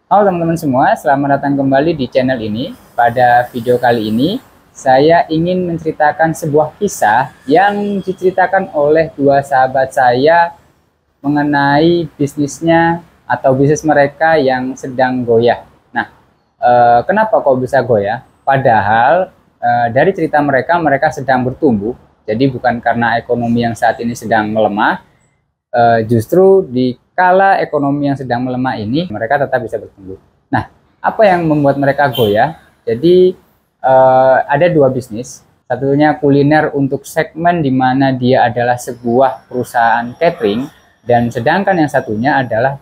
Halo teman-teman semua, selamat datang kembali di channel ini. Pada video kali ini, saya ingin menceritakan sebuah kisah yang diceritakan oleh dua sahabat saya mengenai bisnisnya atau bisnis mereka yang sedang goyah. Nah, kenapa kok bisa goyah? Padahal dari cerita mereka, mereka sedang bertumbuh. Jadi bukan karena ekonomi yang saat ini sedang melemah, justru di kala ekonomi yang sedang melemah ini mereka tetap bisa bertumbuh. Nah, apa yang membuat mereka goyah? Jadi ada dua bisnis. Satunya kuliner untuk segmen di mana dia adalah sebuah perusahaan catering, dan sedangkan yang satunya adalah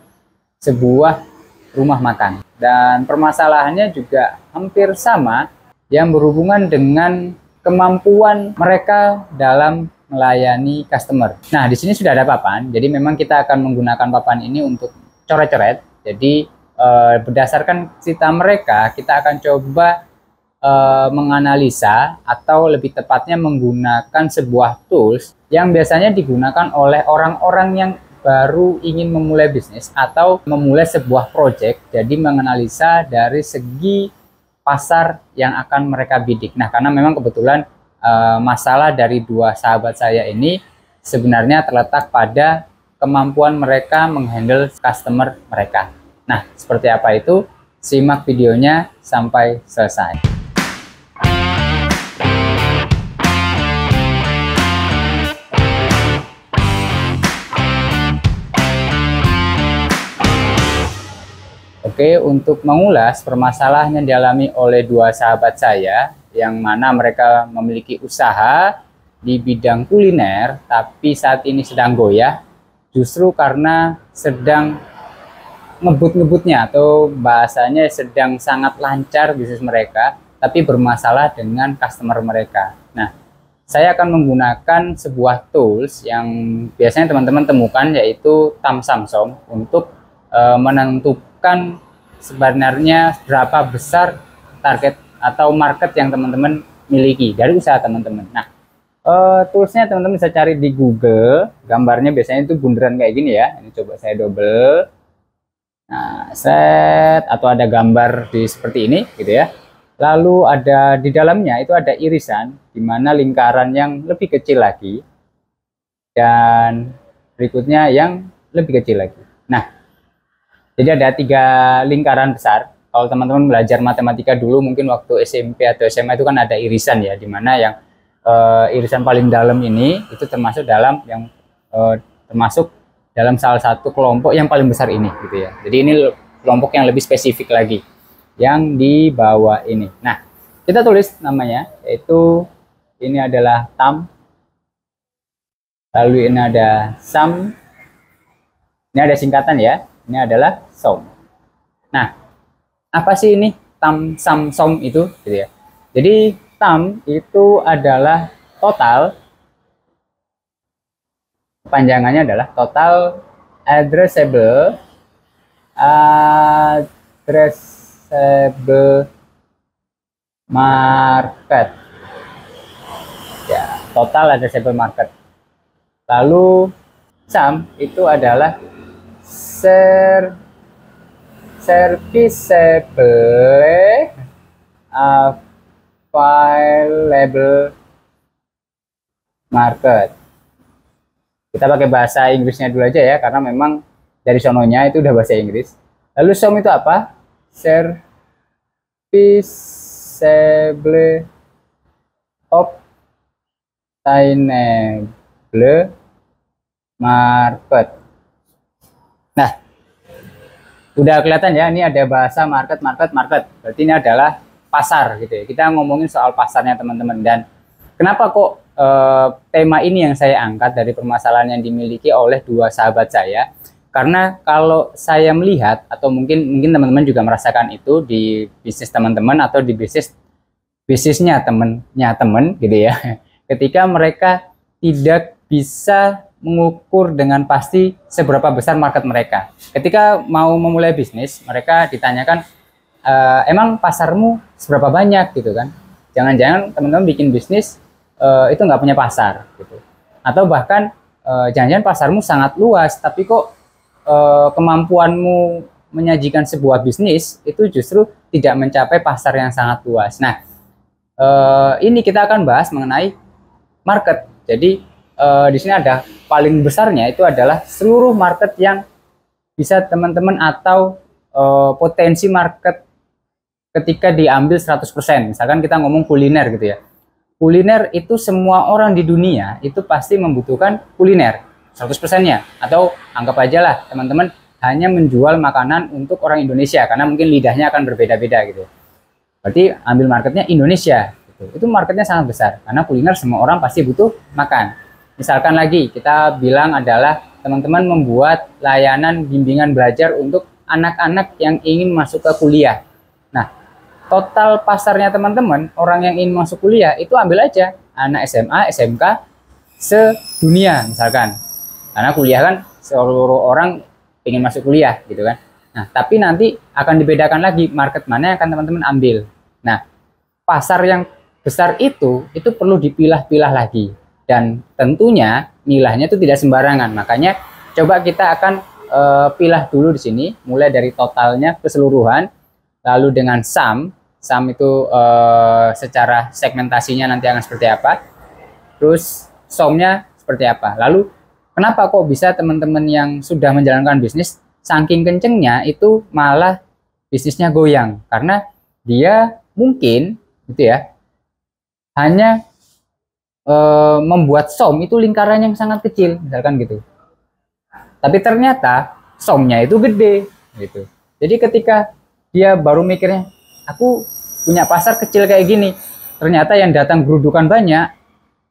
sebuah rumah makan. Dan permasalahannya juga hampir sama, yang berhubungan dengan kemampuan mereka dalam melayani customer. Nah, di sini sudah ada papan. Jadi memang kita akan menggunakan papan ini untuk coret-coret. Jadi berdasarkan cerita mereka, kita akan coba menganalisa atau lebih tepatnya menggunakan sebuah tools yang biasanya digunakan oleh orang-orang yang baru ingin memulai bisnis atau memulai sebuah project. Jadi menganalisa dari segi pasar yang akan mereka bidik. Nah, karena memang kebetulan masalah dari dua sahabat saya ini sebenarnya terletak pada kemampuan mereka menghandle customer mereka. Nah, seperti apa itu? Simak videonya sampai selesai. Oke, untuk mengulas permasalahan yang dialami oleh dua sahabat saya, yang mana mereka memiliki usaha di bidang kuliner, tapi saat ini sedang goyah, justru karena sedang ngebut-ngebutnya atau bahasanya sedang sangat lancar bisnis mereka, tapi bermasalah dengan customer mereka. Nah, saya akan menggunakan sebuah tools yang biasanya teman-teman temukan, yaitu Tam Samsung, untuk menentukan sebenarnya berapa besar target atau market yang teman-teman miliki dari usaha teman-teman. Nah, toolsnya teman-teman bisa cari di Google. Gambarnya biasanya itu bundaran kayak gini ya. Ini coba saya double. Nah, set atau ada gambar di seperti ini gitu ya. Lalu ada di dalamnya itu ada irisan, di mana lingkaran yang lebih kecil lagi dan berikutnya yang lebih kecil lagi. Nah, jadi ada 3 lingkaran besar. Kalau teman-teman belajar matematika dulu mungkin waktu SMP atau SMA itu kan ada irisan ya, dimana yang irisan paling dalam ini itu termasuk dalam yang termasuk dalam salah satu kelompok yang paling besar ini gitu ya. Jadi ini kelompok yang lebih spesifik lagi yang di bawah ini. Nah, kita tulis namanya, yaitu ini adalah Tam, lalu ini ada Sam, ini ada singkatan ya, ini adalah Som. Nah, apa sih ini Tam, Sam, Som itu gitu ya. Jadi Tam itu adalah total, kepanjangannya adalah total addressable market. Ya, total addressable market. Lalu Sam itu adalah serviceable available market. Kita pakai bahasa Inggrisnya dulu aja ya, karena memang dari sononya itu udah bahasa Inggris. Lalu SOM itu apa? Serviceable obtainable market. Nah, udah kelihatan ya, ini ada bahasa market. Berarti ini adalah pasar gitu ya. Kita ngomongin soal pasarnya teman-teman. Dan kenapa kok tema ini yang saya angkat dari permasalahan yang dimiliki oleh dua sahabat saya? Karena kalau saya melihat, atau mungkin teman-teman juga merasakan itu di bisnis teman-teman atau di bisnisnya temen gitu ya. Ketika mereka tidak bisa mengukur dengan pasti seberapa besar market mereka. Ketika mau memulai bisnis, mereka ditanyakan, emang pasarmu seberapa banyak gitu kan? Jangan-jangan teman-teman bikin bisnis itu nggak punya pasar gitu. Atau bahkan jangan-jangan pasarmu sangat luas, tapi kok kemampuanmu menyajikan sebuah bisnis itu justru tidak mencapai pasar yang sangat luas. Nah, ini kita akan bahas mengenai market. Jadi di sini ada paling besarnya itu adalah seluruh market yang bisa teman-teman atau potensi market ketika diambil 100%. Misalkan kita ngomong kuliner gitu ya. Kuliner itu semua orang di dunia itu pasti membutuhkan kuliner 100%-nya. Atau anggap aja lah teman-teman hanya menjual makanan untuk orang Indonesia karena mungkin lidahnya akan berbeda-beda gitu. Berarti ambil marketnya Indonesia gitu. Itu marketnya sangat besar karena kuliner semua orang pasti butuh makan. Misalkan lagi kita bilang adalah teman-teman membuat layanan bimbingan belajar untuk anak-anak yang ingin masuk ke kuliah. Nah, total pasarnya teman-teman orang yang ingin masuk kuliah itu ambil aja anak SMA, SMK sedunia misalkan. Karena kuliah kan seluruh orang ingin masuk kuliah gitu kan. Nah, tapi nanti akan dibedakan lagi market mana yang akan teman-teman ambil. Nah, pasar yang besar itu perlu dipilah-pilah lagi. Dan tentunya milahnya itu tidak sembarangan. Makanya coba kita akan pilah dulu di sini, mulai dari totalnya keseluruhan, lalu dengan sum itu secara segmentasinya nanti akan seperti apa, terus sumnya seperti apa. Lalu kenapa kok bisa teman-teman yang sudah menjalankan bisnis saking kencengnya itu malah bisnisnya goyang? Karena dia mungkin gitu ya hanya membuat sum itu lingkaran yang sangat kecil misalkan gitu, tapi ternyata somnya itu gede gitu. Jadi ketika dia baru mikirnya aku punya pasar kecil kayak gini, ternyata yang datang gerudukan banyak.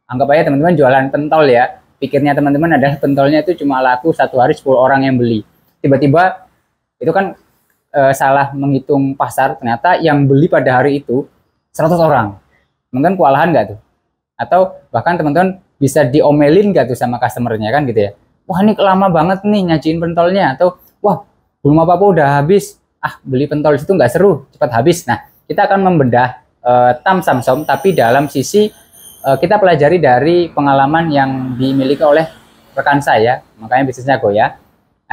Anggap aja teman-teman jualan pentol ya, pikirnya teman-teman adalah pentolnya itu cuma laku satu hari 10 orang yang beli. Tiba-tiba itu kan salah menghitung pasar, ternyata yang beli pada hari itu 100 orang. Teman-teman kewalahan nggak tuh? Atau bahkan teman-teman bisa diomelin nggak tuh sama customernya kan gitu ya? Wah ini lama banget nih nyajiin pentolnya, atau wah belum apa-apa udah habis, beli pentol itu nggak seru, cepat habis. Nah, kita akan membedah tam sum som, tapi dalam sisi kita pelajari dari pengalaman yang dimiliki oleh rekan saya, makanya bisnisnya goyah.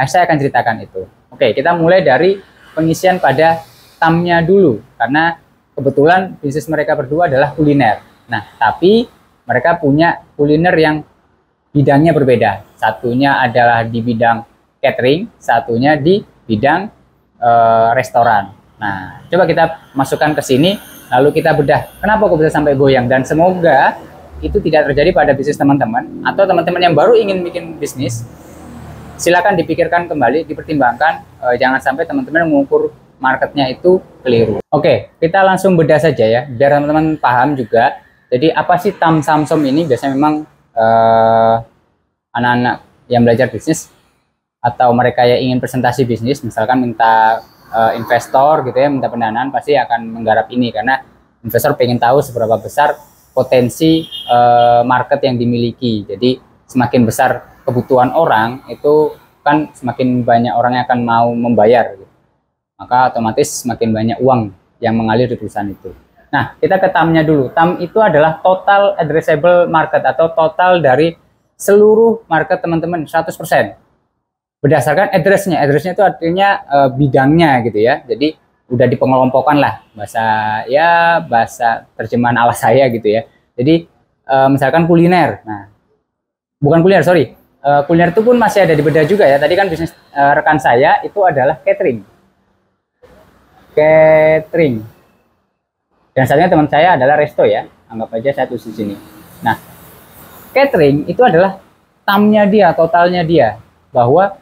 Saya akan ceritakan itu. Oke, kita mulai dari pengisian pada tamnya dulu, karena kebetulan bisnis mereka berdua adalah kuliner. Nah, tapi mereka punya kuliner yang bidangnya berbeda. Satunya adalah di bidang catering, satunya di bidang restoran. Nah, coba kita masukkan ke sini, lalu kita bedah kenapa kok bisa sampai goyang, dan semoga itu tidak terjadi pada bisnis teman-teman atau teman-teman yang baru ingin bikin bisnis. Silakan dipikirkan kembali, dipertimbangkan, jangan sampai teman-teman mengukur marketnya itu keliru. Oke, kita langsung bedah saja ya, biar teman-teman paham juga. Jadi apa sih tam sum som ini? Biasanya memang anak-anak yang belajar bisnis atau mereka yang ingin presentasi bisnis, misalkan minta investor gitu ya, minta pendanaan, pasti akan menggarap ini karena investor pengen tahu seberapa besar potensi market yang dimiliki. Jadi semakin besar kebutuhan orang itu kan semakin banyak orang yang akan mau membayar gitu. Maka otomatis semakin banyak uang yang mengalir di perusahaan itu. Nah, kita ke TAM-nya dulu. TAM itu adalah total addressable market atau total dari seluruh market teman-teman 100%. Berdasarkan address-nya. Address-nya itu artinya bidangnya gitu ya. Jadi udah dipengelompokkan lah bahasa terjemahan ala saya gitu ya. Jadi misalkan kuliner. Nah, bukan kuliner, sorry. Kuliner itu pun masih ada di bedah juga ya. Tadi kan bisnis rekan saya itu adalah catering. Dan satunya teman saya adalah resto ya, anggap aja saya tulis di sini. Nah, catering itu adalah tamnya dia, totalnya dia, bahwa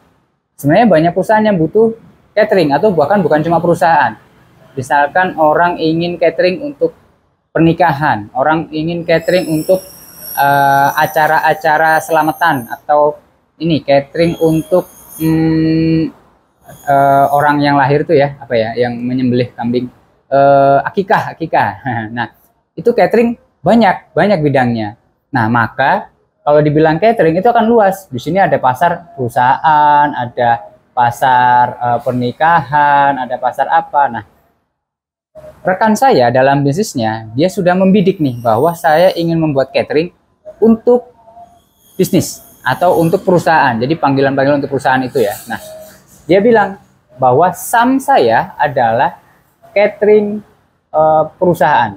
sebenarnya banyak perusahaan yang butuh catering, atau bahkan bukan cuma perusahaan. Misalkan orang ingin catering untuk pernikahan, orang ingin catering untuk acara-acara selamatan, atau ini catering untuk orang yang lahir tuh ya, yang menyembelih kambing. Akikah. Nah, itu catering banyak bidangnya. Nah, maka kalau dibilang catering itu akan luas. Di sini ada pasar perusahaan, ada pasar pernikahan, ada pasar apa. Nah, rekan saya dalam bisnisnya dia sudah membidik nih bahwa saya ingin membuat catering untuk bisnis atau untuk perusahaan. Jadi panggilan-panggilan untuk perusahaan itu ya. Nah, dia bilang bahwa SAM saya adalah catering perusahaan.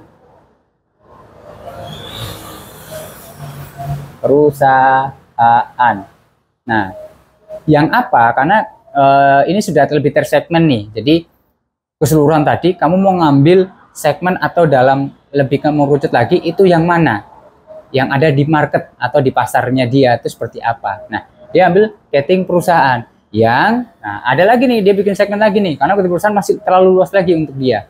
Nah, yang apa? Karena ini sudah lebih tersegmen nih. Jadi keseluruhan tadi kamu mau ngambil segmen atau dalam lebih mengerucut lagi itu yang mana? Yang ada di market atau di pasarnya dia itu seperti apa? Nah, dia ambil catering perusahaan yang ada lagi nih, dia bikin segmen lagi nih karena catering perusahaan masih terlalu luas lagi untuk dia.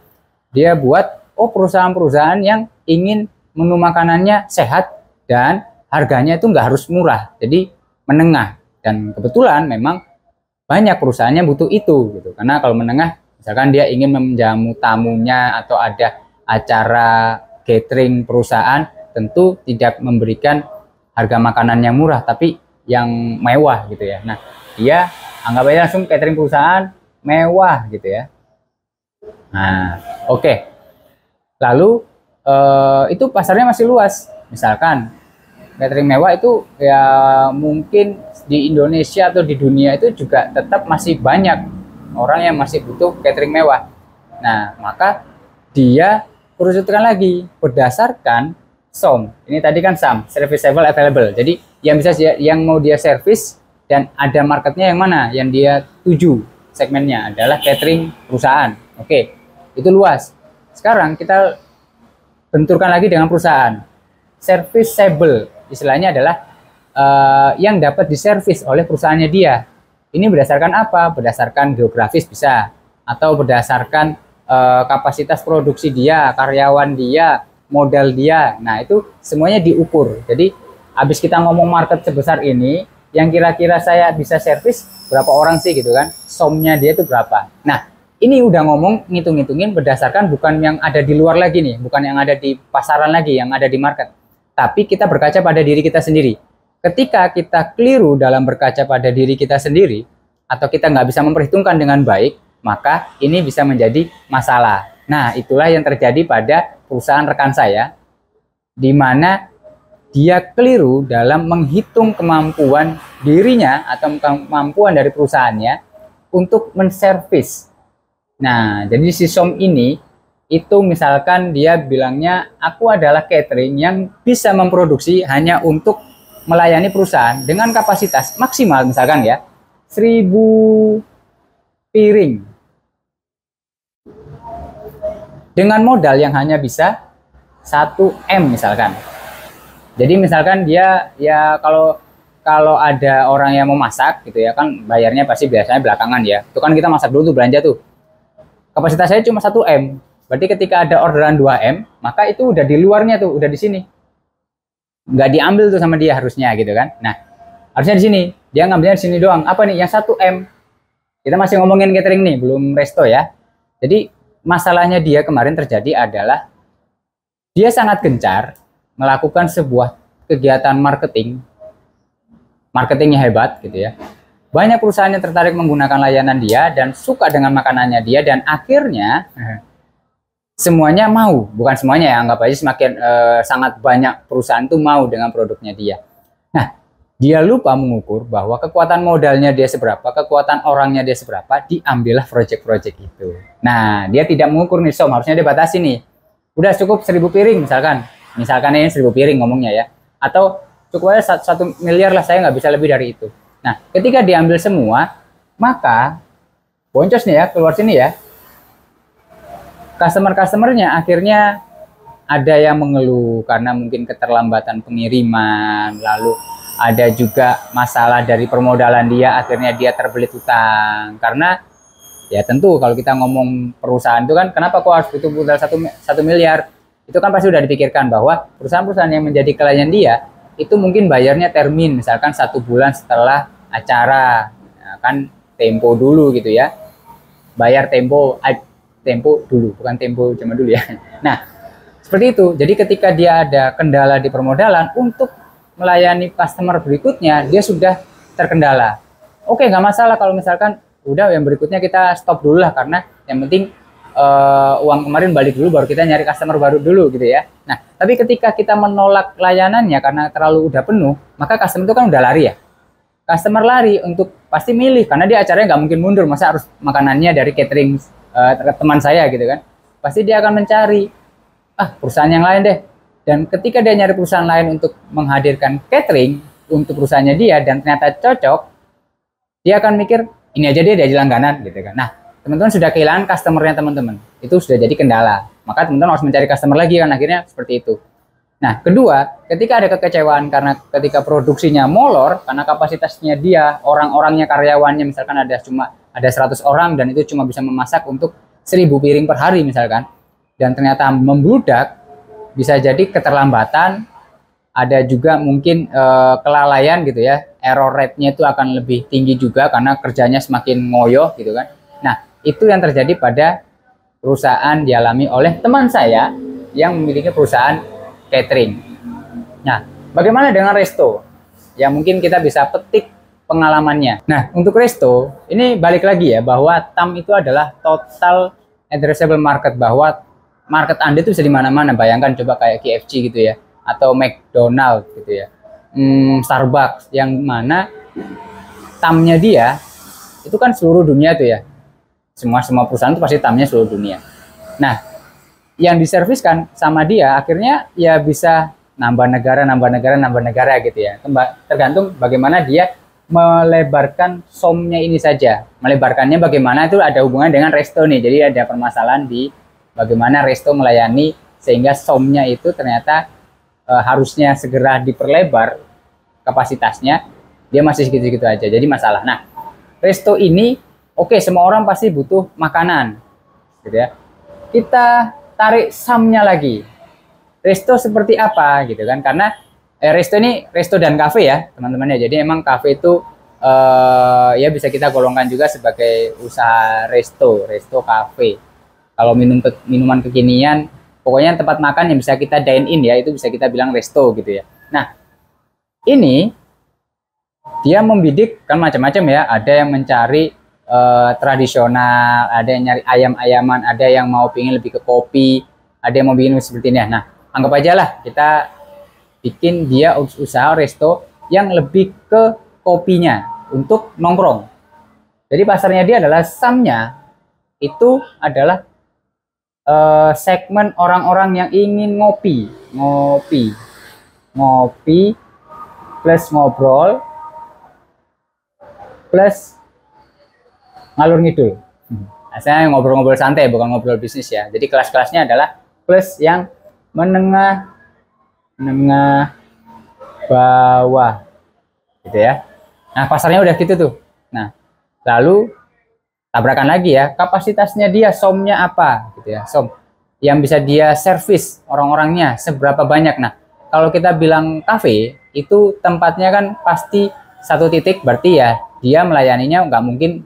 Dia buat perusahaan-perusahaan yang ingin menu makanannya sehat dan harganya itu nggak harus murah, jadi menengah. Dan kebetulan memang banyak perusahaannya butuh itu gitu. Karena kalau menengah, misalkan dia ingin menjamu tamunya atau ada acara catering perusahaan, tentu tidak memberikan harga makanan yang murah, tapi yang mewah gitu ya. Nah, dia anggap aja langsung catering perusahaan mewah gitu ya. Nah, oke. Lalu itu pasarnya masih luas. Misalkan catering mewah itu ya mungkin di Indonesia atau di dunia itu juga tetap masih banyak orang yang masih butuh catering mewah. Nah, maka dia kerucutkan lagi berdasarkan SOM. Ini tadi kan SAM, serviceable available. Jadi yang bisa yang mau dia service dan ada marketnya yang mana? Yang dia tuju segmennya adalah catering perusahaan. Oke, itu luas. Sekarang kita benturkan lagi dengan perusahaan. Serviceable, istilahnya adalah yang dapat diservis oleh perusahaannya dia. Ini berdasarkan apa? Berdasarkan geografis bisa, atau berdasarkan kapasitas produksi dia, karyawan dia, modal dia. Nah, itu semuanya diukur. Jadi habis kita ngomong market sebesar ini, yang kira-kira saya bisa servis berapa orang sih gitu kan, somnya dia itu berapa. Nah, ini udah ngomong ngitung-ngitungin berdasarkan bukan yang ada di luar lagi nih, bukan yang ada di pasaran lagi, yang ada di market, tapi kita berkaca pada diri kita sendiri. Ketika kita keliru dalam berkaca pada diri kita sendiri, atau kita nggak bisa memperhitungkan dengan baik, maka ini bisa menjadi masalah. Nah, itulah yang terjadi pada perusahaan rekan saya, di mana dia keliru dalam menghitung kemampuan dirinya atau kemampuan dari perusahaannya untuk menservis. Nah, jadi si SOM ini, itu misalkan dia bilangnya, aku adalah catering yang bisa memproduksi hanya untuk melayani perusahaan dengan kapasitas maksimal misalkan ya 1000 piring dengan modal yang hanya bisa 1M misalkan. Jadi misalkan dia ya kalau ada orang yang mau masak gitu ya kan, bayarnya pasti biasanya belakangan ya. Itu kan kita masak dulu tuh, belanja tuh. Kapasitas saya cuma 1M. Berarti ketika ada orderan 2M, maka itu udah di luarnya tuh, udah di sini. Nggak diambil tuh sama dia harusnya gitu kan. Nah, harusnya di sini. Dia ngambilnya di sini doang. Apa nih? Yang 1M. Kita masih ngomongin catering nih, belum resto ya. Jadi masalahnya dia kemarin terjadi adalah dia sangat gencar melakukan sebuah kegiatan marketingnya hebat gitu ya. Banyak perusahaan yang tertarik menggunakan layanan dia dan suka dengan makanannya dia, dan akhirnya semuanya mau, bukan semuanya ya, anggap aja semakin sangat banyak perusahaan tuh mau dengan produknya dia. Nah, dia lupa mengukur bahwa kekuatan modalnya dia seberapa, kekuatan orangnya dia seberapa, diambillah project-project itu. Nah, dia tidak mengukur nih SOM, harusnya dia batasi nih. Udah cukup 1000 piring misalkan ini 1000 piring ngomongnya ya, atau cukup aja 1 miliar lah, saya nggak bisa lebih dari itu. Nah, ketika diambil semua, maka boncos nih ya, keluar sini ya, customer-customernya akhirnya ada yang mengeluh karena mungkin keterlambatan pengiriman, lalu ada juga masalah dari permodalan dia, akhirnya dia terbelit utang. Karena ya tentu kalau kita ngomong perusahaan itu kan, kenapa kok harus butuh modal 1 miliar? Itu kan pasti sudah dipikirkan bahwa perusahaan-perusahaan yang menjadi klien dia itu mungkin bayarnya termin, misalkan 1 bulan setelah acara, nah, kan tempo dulu gitu ya, bayar tempo dulu, bukan tempo zaman dulu ya. Nah, seperti itu. Jadi ketika dia ada kendala di permodalan untuk melayani customer berikutnya, dia sudah terkendala. Oke, nggak masalah kalau misalkan udah yang berikutnya kita stop dulu lah, karena yang penting uang kemarin balik dulu, baru kita nyari customer baru dulu gitu ya. Nah, tapi ketika kita menolak layanannya karena terlalu udah penuh, maka customer itu kan udah lari ya. customer lari untuk pasti milih, karena dia acaranya nggak mungkin mundur, masa harus makanannya dari catering teman saya gitu kan. Pasti dia akan mencari perusahaan yang lain deh. Dan ketika dia nyari perusahaan lain untuk menghadirkan catering untuk perusahaannya dia dan ternyata cocok, dia akan mikir ini aja dia langganan gitu kan. Nah, teman-teman sudah kehilangan customernya teman-teman, itu sudah jadi kendala. Maka teman-teman harus mencari customer lagi kan, akhirnya seperti itu. Nah, kedua, ketika ada kekecewaan karena ketika produksinya molor, karena kapasitasnya dia, orang-orangnya, karyawannya, misalkan ada 100 orang dan itu cuma bisa memasak untuk 1000 piring per hari misalkan, dan ternyata membludak, bisa jadi keterlambatan, ada juga mungkin kelalaian gitu ya, error rate-nya itu akan lebih tinggi juga karena kerjanya semakin ngoyo gitu kan. Nah, itu yang terjadi pada perusahaan dialami oleh teman saya yang memiliki perusahaan catering. Nah, bagaimana dengan resto? Ya mungkin kita bisa petik pengalamannya. Nah, untuk resto, ini balik lagi ya, bahwa TAM itu adalah total addressable market, bahwa market Anda itu bisa di mana-mana. Bayangkan coba kayak KFC gitu ya, atau McDonald gitu ya, Starbucks, yang mana TAM-nya dia itu kan seluruh dunia tuh ya. Semua perusahaan itu pasti TAM-nya seluruh dunia. Nah, yang diserviskan sama dia akhirnya ya bisa nambah negara gitu ya. Tergantung bagaimana dia melebarkan SOM-nya ini saja. Melebarkannya bagaimana itu ada hubungan dengan resto nih. Jadi ada permasalahan di bagaimana resto melayani sehingga SOM-nya itu ternyata harusnya segera diperlebar kapasitasnya, dia masih segitu-segitu aja. Jadi masalah. Nah, resto ini oke, semua orang pasti butuh makanan gitu ya. Kita tarik SAM-nya lagi. Resto seperti apa gitu kan? Karena resto ini resto dan kafe ya, teman-teman ya. Jadi emang kafe itu ya bisa kita golongkan juga sebagai usaha resto kafe. Kalau minuman kekinian, pokoknya tempat makan yang bisa kita dine in ya, itu bisa kita bilang resto gitu ya. Nah, ini dia membidik kan macam-macam ya. Ada yang mencari tradisional, ada yang nyari ayam-ayaman, ada yang mau pingin lebih ke kopi, ada yang mau bikin seperti ini. Nah, anggap aja lah kita bikin dia usaha resto yang lebih ke kopinya untuk nongkrong. Jadi pasarnya dia adalah SAM-nya itu adalah segmen orang-orang yang ingin ngopi plus ngobrol plus ngalur ngidul. Saya ngobrol-ngobrol santai, bukan ngobrol bisnis ya. Jadi kelas-kelasnya adalah plus yang menengah bawah gitu ya. Nah, pasarnya udah gitu tuh. Nah, lalu tabrakan lagi ya, kapasitasnya dia, SOM-nya apa gitu ya. SOM yang bisa dia servis orang-orangnya seberapa banyak. Nah, kalau kita bilang kafe itu tempatnya kan pasti satu titik, berarti ya dia melayaninya nggak mungkin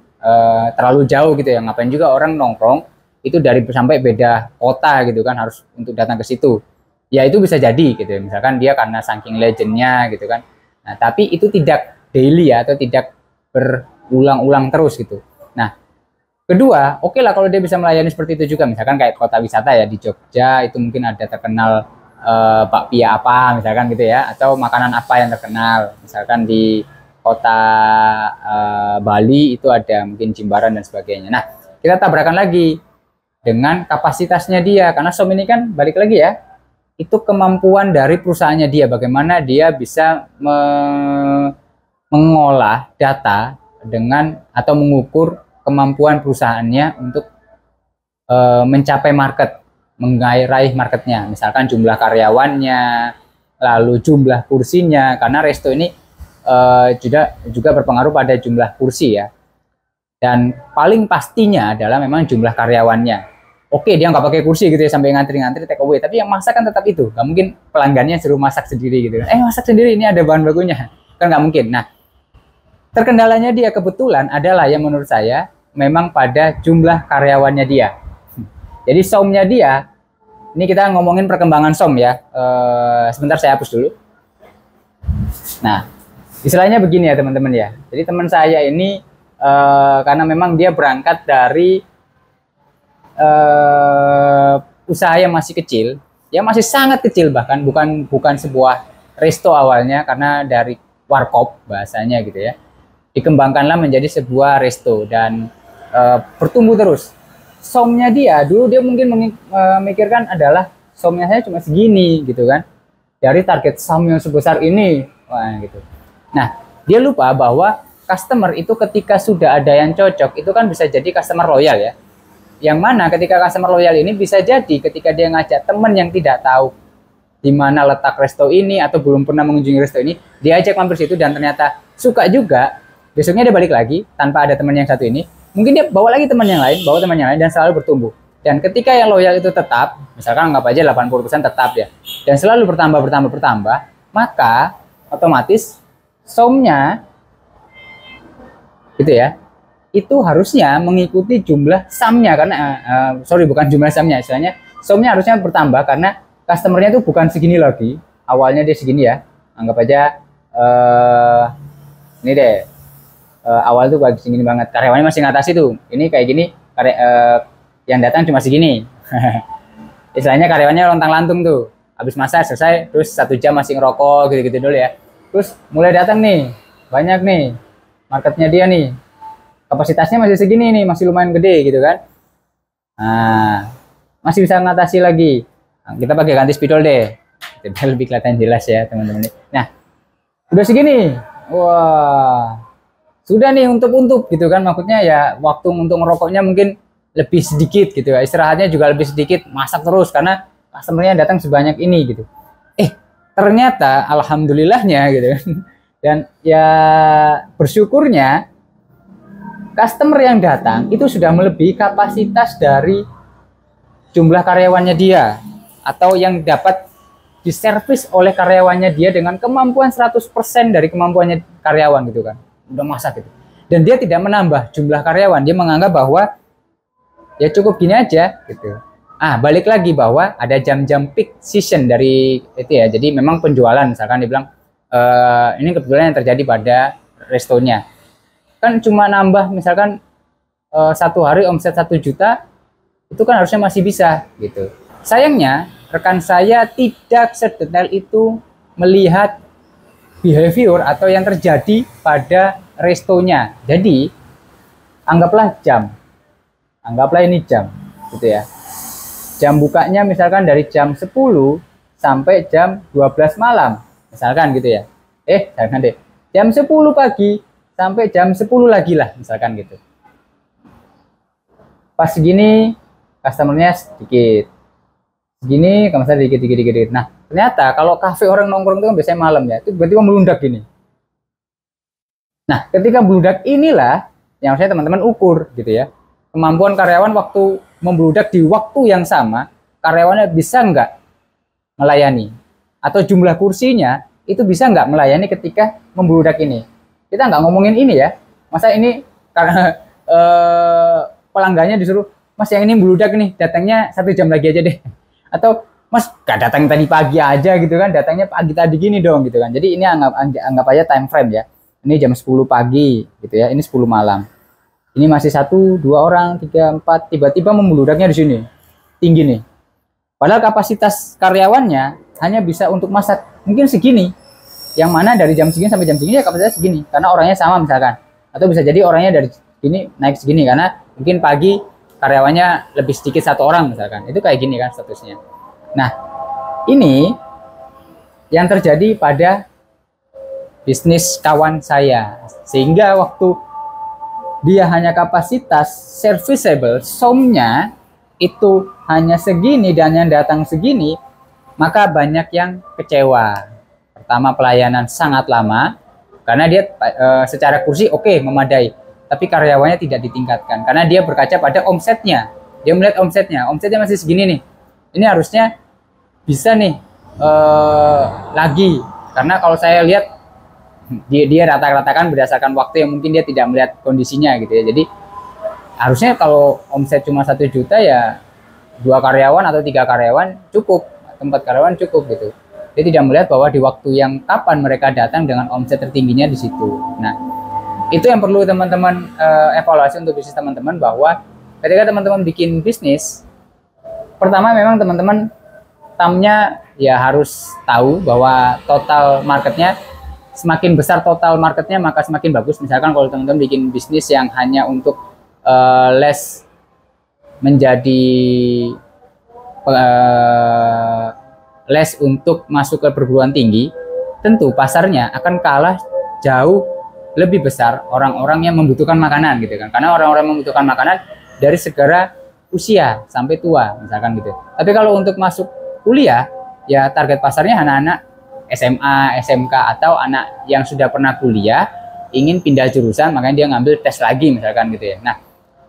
terlalu jauh gitu ya. Ngapain juga orang nongkrong itu dari sampai beda kota gitu kan, harus untuk datang ke situ. Ya itu bisa jadi gitu ya, misalkan dia karena saking legendnya gitu kan. Nah, tapi itu tidak daily ya, atau tidak berulang-ulang terus gitu. Nah, kedua, oke lah kalau dia bisa melayani seperti itu juga, misalkan kayak kota wisata ya, di Jogja itu mungkin ada terkenal bakpia apa misalkan gitu ya, atau makanan apa yang terkenal, misalkan di kota Bali itu ada mungkin Jimbaran dan sebagainya. Nah, kita tabrakan lagi dengan kapasitasnya dia, karena SOM ini kan balik lagi ya, itu kemampuan dari perusahaannya dia, bagaimana dia bisa mengolah data dengan atau mengukur kemampuan perusahaannya untuk mencapai market, menggairah marketnya, misalkan jumlah karyawannya, lalu jumlah kursinya, karena resto ini juga berpengaruh pada jumlah kursi ya. Dan paling pastinya adalah memang jumlah karyawannya. Oke, dia nggak pakai kursi gitu ya sampai ngantri-ngantri take away, tapi yang masak kan tetap itu. Nggak mungkin pelanggannya suruh masak sendiri gitu. Masak sendiri, ini ada bahan bakunya. Kan nggak mungkin. Nah, terkendalanya dia kebetulan adalah yang menurut saya memang pada jumlah karyawannya dia. Jadi SOM-nya dia, ini kita ngomongin perkembangan SOM ya. Sebentar saya hapus dulu. Nah, istilahnya begini ya teman-teman ya. Jadi teman saya ini karena memang dia berangkat dari usaha yang masih kecil, ya masih sangat kecil, bahkan bukan sebuah resto awalnya, karena dari warkop bahasanya gitu ya. dikembangkanlah menjadi sebuah resto dan bertumbuh terus. Somnya dia dulu dia mungkin memikirkan adalah somnya saya cuma segini gitu kan, dari target som yang sebesar ini, wah gitu. Nah, dia lupa bahwa customer itu ketika sudah ada yang cocok itu kan bisa jadi customer loyal ya. Yang mana ketika customer loyal ini bisa jadi ketika dia ngajak teman yang tidak tahu di mana letak resto ini atau belum pernah mengunjungi resto ini, dia ajak mampir situ dan ternyata suka juga. Besoknya dia balik lagi tanpa ada teman yang satu ini. Mungkin dia bawa lagi teman yang lain, bawa teman yang lain dan selalu bertumbuh. Dan ketika yang loyal itu tetap, misalkan anggap aja 80% tetap ya, dan selalu bertambah, maka otomatis somnya gitu ya, itu harusnya mengikuti jumlah samnya karena bukan jumlah samnya, istilahnya somnya harusnya bertambah karena customernya itu bukan segini lagi, awalnya dia segini ya, anggap aja ini deh, awal tuh lagi segini banget, karyawannya masih ngatasi tuh, ini kayak gini, yang datang cuma segini. Istilahnya karyawannya lontang-lantung tuh, habis masa selesai terus 1 jam masih ngerokok gitu-gitu dulu ya, terus mulai datang nih, banyak nih marketnya dia nih, kapasitasnya masih segini nih, masih lumayan gede gitu kan, nah masih bisa ngatasi lagi. Nah, kita pakai ganti spidol deh biar lebih kelihatan jelas ya teman-teman. Nah udah segini, wah sudah nih untuk gitu kan, maksudnya ya waktu untuk ngerokoknya mungkin lebih sedikit gitu ya, istirahatnya juga lebih sedikit, masak terus karena customernya datang sebanyak ini gitu. Ternyata alhamdulillahnya gitu dan ya bersyukurnya customer yang datang itu sudah melebihi kapasitas dari jumlah karyawannya dia atau yang dapat diservis oleh karyawannya dia dengan kemampuan 100% dari kemampuannya karyawan gitu kan, udah masak gitu. Dan dia tidak menambah jumlah karyawan, dia menganggap bahwa ya cukup gini aja gitu. Balik lagi bahwa ada jam-jam peak season dari itu ya, jadi memang penjualan misalkan dibilang ini kebetulan yang terjadi pada restonya kan cuma nambah misalkan 1 hari omset 1 juta, itu kan harusnya masih bisa gitu. Sayangnya rekan saya tidak sedetail itu melihat behavior atau yang terjadi pada restonya. Jadi anggaplah ini jam gitu ya, jam bukanya misalkan dari jam 10 sampai jam 12 malam misalkan gitu ya, jangan deh, jam 10 pagi sampai jam 10 lagi lah misalkan gitu. Pas segini customernya sedikit, segini customer dikit. Nah ternyata kalau kafe orang nongkrong itu kan biasanya malam ya, itu berarti melundak gini. Nah ketika meludak inilah yang harusnya teman-teman ukur gitu ya, kemampuan karyawan waktu membludak di waktu yang sama, karyawannya bisa nggak melayani, atau jumlah kursinya itu bisa nggak melayani ketika membludak ini. Kita nggak ngomongin ini ya, masa ini karena pelanggannya disuruh, mas yang ini membludak nih, datangnya 1 jam lagi aja deh, atau mas gak datang tadi pagi aja gitu kan, datangnya pagi tadi gini dong gitu kan. Jadi ini anggap aja time frame ya, ini jam 10 pagi gitu ya, ini 10 malam, ini masih 1, 2 orang, 3, 4, tiba-tiba membeludaknya di sini tinggi nih, padahal kapasitas karyawannya hanya bisa untuk masak mungkin segini, yang mana dari jam segini sampai jam segini ya kapasitasnya segini karena orangnya sama misalkan, atau bisa jadi orangnya dari sini naik segini karena mungkin pagi karyawannya lebih sedikit 1 orang misalkan, itu kayak gini kan statusnya. Nah ini yang terjadi pada bisnis kawan saya, sehingga waktu dia hanya kapasitas serviceable somnya itu hanya segini dan yang datang segini, maka banyak yang kecewa. Pertama, pelayanan sangat lama karena dia secara kursi oke, memadai, tapi karyawannya tidak ditingkatkan karena dia berkaca pada omsetnya. Dia melihat omsetnya masih segini nih, ini harusnya bisa nih lagi, karena kalau saya lihat dia rata-ratakan berdasarkan waktu yang mungkin dia tidak melihat kondisinya gitu ya. Jadi harusnya kalau omset cuma 1 juta ya 2 karyawan atau 3 karyawan cukup, 4 karyawan cukup gitu. Dia tidak melihat bahwa di waktu yang kapan mereka datang dengan omset tertingginya di situ. Nah itu yang perlu teman-teman evaluasi untuk bisnis teman-teman, bahwa ketika teman-teman bikin bisnis, pertama memang teman-teman tamnya ya harus tahu bahwa total marketnya semakin besar total marketnya maka semakin bagus. Misalkan kalau teman-teman bikin bisnis yang hanya untuk les menjadi les untuk masuk ke perguruan tinggi, tentu pasarnya akan kalah jauh lebih besar orang-orang yang membutuhkan makanan gitu kan. Karena orang-orang yang membutuhkan makanan dari segala usia sampai tua misalkan gitu. Tapi kalau untuk masuk kuliah ya target pasarnya anak-anak SMA, SMK atau anak yang sudah pernah kuliah ingin pindah jurusan makanya dia ngambil tes lagi misalkan gitu ya. Nah,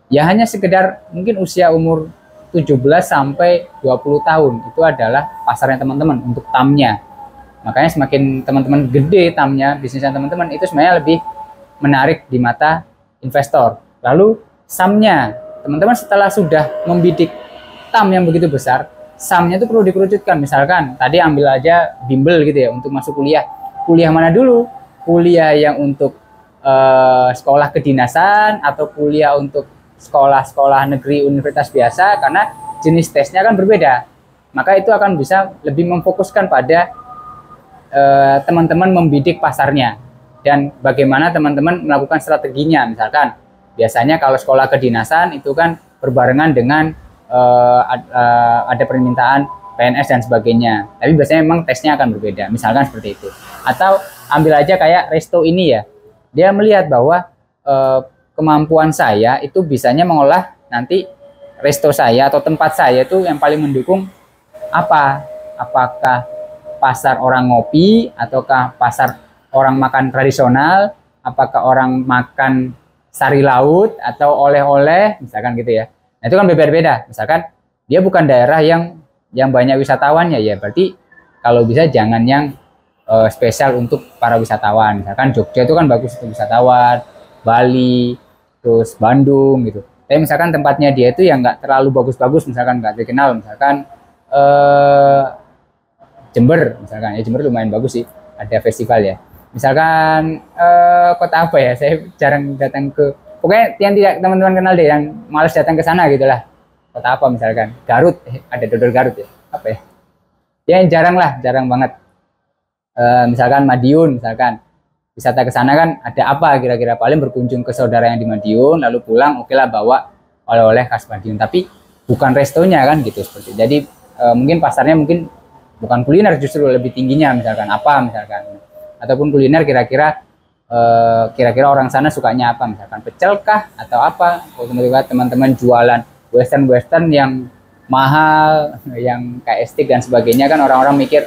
ya hanya sekedar mungkin usia umur 17 sampai 20 tahun itu adalah pasarnya teman-teman untuk tamnya. Makanya semakin teman-teman gede tamnya, bisnisnya teman-teman itu sebenarnya lebih menarik di mata investor. Lalu samnya, teman-teman setelah sudah membidik tam yang begitu besar, samnya itu perlu dikerucutkan. Misalkan tadi ambil aja bimbel gitu ya untuk masuk kuliah. Kuliah mana dulu? Kuliah yang untuk sekolah kedinasan atau kuliah untuk sekolah-sekolah negeri universitas biasa, karena jenis tesnya kan berbeda. Maka itu akan bisa lebih memfokuskan pada teman-teman membidik pasarnya dan bagaimana teman-teman melakukan strateginya. Misalkan biasanya kalau sekolah kedinasan itu kan berbarengan dengan ada permintaan PNS dan sebagainya, tapi biasanya memang tesnya akan berbeda, misalkan seperti itu. Atau ambil aja kayak resto ini ya, dia melihat bahwa kemampuan saya itu bisanya mengolah nanti resto saya atau tempat saya itu yang paling mendukung apa, apakah pasar orang ngopi ataukah pasar orang makan tradisional, apakah orang makan sari laut atau oleh-oleh misalkan gitu ya. Nah, itu kan berbeda-beda. Misalkan dia bukan daerah yang banyak wisatawannya ya, berarti kalau bisa jangan yang spesial untuk para wisatawan. Misalkan Jogja itu kan bagus untuk wisatawan, Bali, terus Bandung gitu. Tapi misalkan tempatnya dia itu yang nggak terlalu bagus-bagus, misalkan nggak terkenal, misalkan Jember misalkan, ya Jember lumayan bagus sih, ada festival ya. Misalkan kota apa ya, saya jarang datang ke, pokoknya yang tidak teman-teman kenal deh, yang males datang ke sana gitulah. Kota apa misalkan, Garut, ada dodol Garut ya, apa ya, yang jarang lah, jarang banget. Misalkan Madiun, misalkan wisata ke sana kan ada apa kira-kira, paling berkunjung ke saudara yang di Madiun, lalu pulang, oke lah bawa oleh-oleh khas Madiun, tapi bukan restonya kan gitu seperti. Jadi mungkin pasarnya mungkin bukan kuliner, justru lebih tingginya misalkan apa misalkan, ataupun kuliner kira-kira orang sana sukanya apa, misalkan pecel kah atau apa. Kalau teman-teman jualan western yang mahal, yang kayak steak dan sebagainya kan orang-orang mikir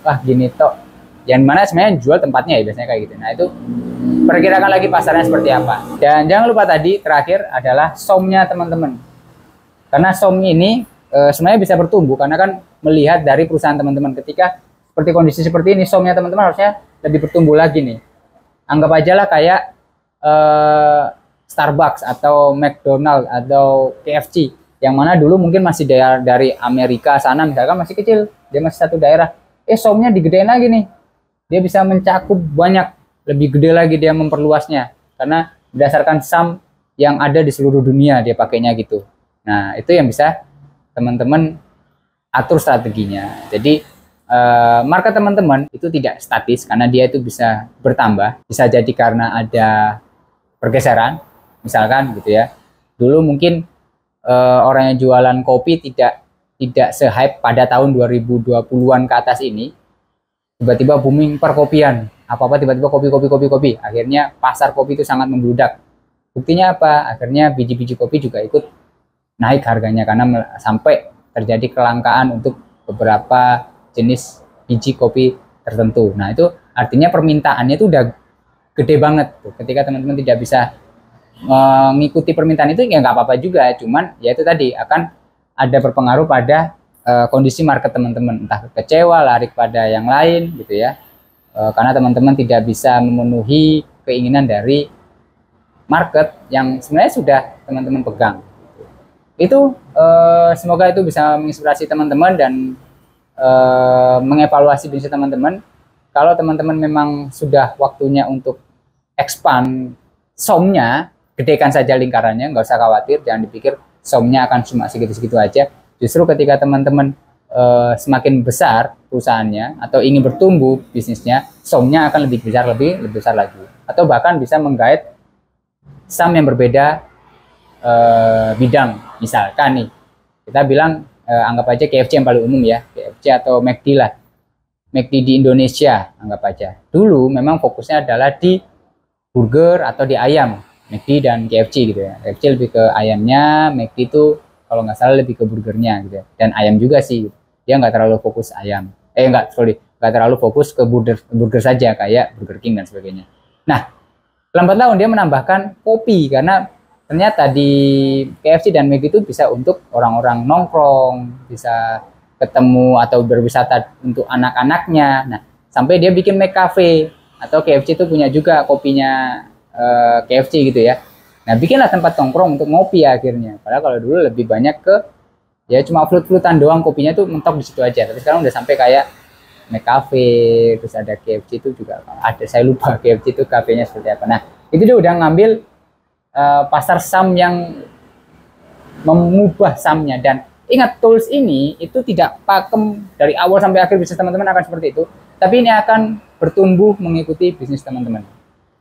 wah gini tok, yang mana sebenarnya jual tempatnya ya biasanya kayak gitu. Nah itu perkirakan lagi pasarnya seperti apa. Dan jangan lupa tadi terakhir adalah somnya teman-teman, karena som ini sebenarnya bisa bertumbuh karena kan melihat dari perusahaan teman-teman. Ketika seperti kondisi seperti ini, somnya teman-teman harusnya lebih bertumbuh lagi nih. Anggap aja lah kayak Starbucks atau McDonald atau KFC, yang mana dulu mungkin masih dari Amerika sana misalkan, masih kecil, dia masih satu daerah, somnya digedein lagi nih, dia bisa mencakup banyak, lebih gede lagi dia memperluasnya karena berdasarkan saham yang ada di seluruh dunia dia pakainya gitu. Nah itu yang bisa teman-teman atur strateginya. Jadi market teman-teman itu tidak statis karena dia itu bisa bertambah. Bisa jadi karena ada pergeseran, misalkan gitu ya. Dulu mungkin orang yang jualan kopi tidak se-hype pada tahun 2020-an ke atas ini. Tiba-tiba booming perkopian. Apa-apa tiba-tiba kopi. Akhirnya pasar kopi itu sangat membludak. Buktinya apa? Akhirnya biji-biji kopi juga ikut naik harganya karena sampai terjadi kelangkaan untuk beberapa jenis biji kopi tertentu. Nah itu artinya permintaannya itu udah gede banget tuh. Ketika teman-teman tidak bisa mengikuti permintaan itu ya nggak apa-apa juga, cuman ya itu tadi akan ada berpengaruh pada kondisi market teman-teman, entah kecewa, lari pada yang lain gitu ya, karena teman-teman tidak bisa memenuhi keinginan dari market yang sebenarnya sudah teman-teman pegang. Itu semoga itu bisa menginspirasi teman-teman dan mengevaluasi bisnis teman-teman. Kalau teman-teman memang sudah waktunya untuk expand somnya, gedekan saja lingkarannya, nggak usah khawatir, jangan dipikir somnya akan cuma segitu-segitu aja. Justru ketika teman-teman semakin besar perusahaannya atau ingin bertumbuh bisnisnya, SOM-nya akan lebih besar lagi, atau bahkan bisa menggait saham yang berbeda bidang. Misalkan nih kita bilang anggap aja KFC yang paling umum ya, KFC atau McD lah, McD di Indonesia anggap aja. Dulu memang fokusnya adalah di burger atau di ayam, McD dan KFC gitu ya. KFC lebih ke ayamnya, McD itu kalau nggak salah lebih ke burgernya gitu ya. Dan ayam juga sih, dia nggak terlalu fokus ayam. Nggak terlalu fokus ke burger saja kayak Burger King dan sebagainya. Nah, lambat laun dia menambahkan kopi karena ternyata di KFC dan McD itu bisa untuk orang-orang nongkrong, bisa ketemu atau berwisata untuk anak-anaknya. Nah, sampai dia bikin McCafe, atau KFC itu punya juga kopinya KFC gitu ya. Nah, bikinlah tempat nongkrong untuk ngopi akhirnya. Padahal kalau dulu lebih banyak ke ya cuma flut-flutan doang, kopinya tuh mentok di situ aja. Tapi sekarang udah sampai kayak McCafe, terus ada KFC itu juga ada, saya lupa KFC itu kafenya seperti apa. Nah, itu dia udah ngambil pasar saham yang mengubah sahamnya. Dan ingat, tools ini itu tidak pakem dari awal sampai akhir bisnis teman-teman akan seperti itu, tapi ini akan bertumbuh mengikuti bisnis teman-teman.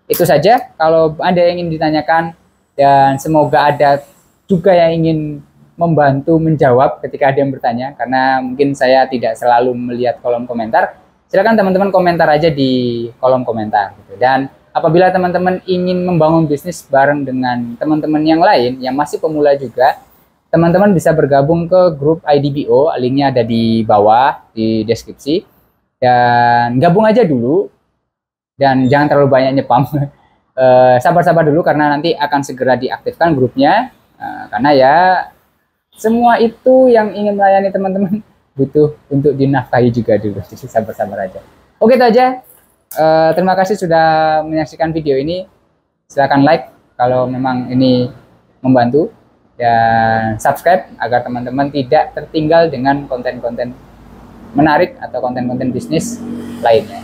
Itu saja kalau ada yang ingin ditanyakan, dan semoga ada juga yang ingin membantu menjawab ketika ada yang bertanya, karena mungkin saya tidak selalu melihat kolom komentar. Silakan teman-teman komentar aja di kolom komentar gitu. Dan apabila teman-teman ingin membangun bisnis bareng dengan teman-teman yang lain yang masih pemula juga, teman-teman bisa bergabung ke grup IDBO, linknya ada di bawah di deskripsi, dan gabung aja dulu dan jangan terlalu banyak nyepam. Sabar-sabar dulu karena nanti akan segera diaktifkan grupnya, karena ya semua itu yang ingin melayani teman-teman butuh untuk dinafkahi juga dulu, jadi sabar-sabar aja. Oke, itu aja. Terima kasih sudah menyaksikan video ini. Silahkan like kalau memang ini membantu, dan subscribe agar teman-teman tidak tertinggal dengan konten-konten menarik atau konten-konten bisnis lainnya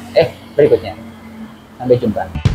berikutnya. Sampai jumpa.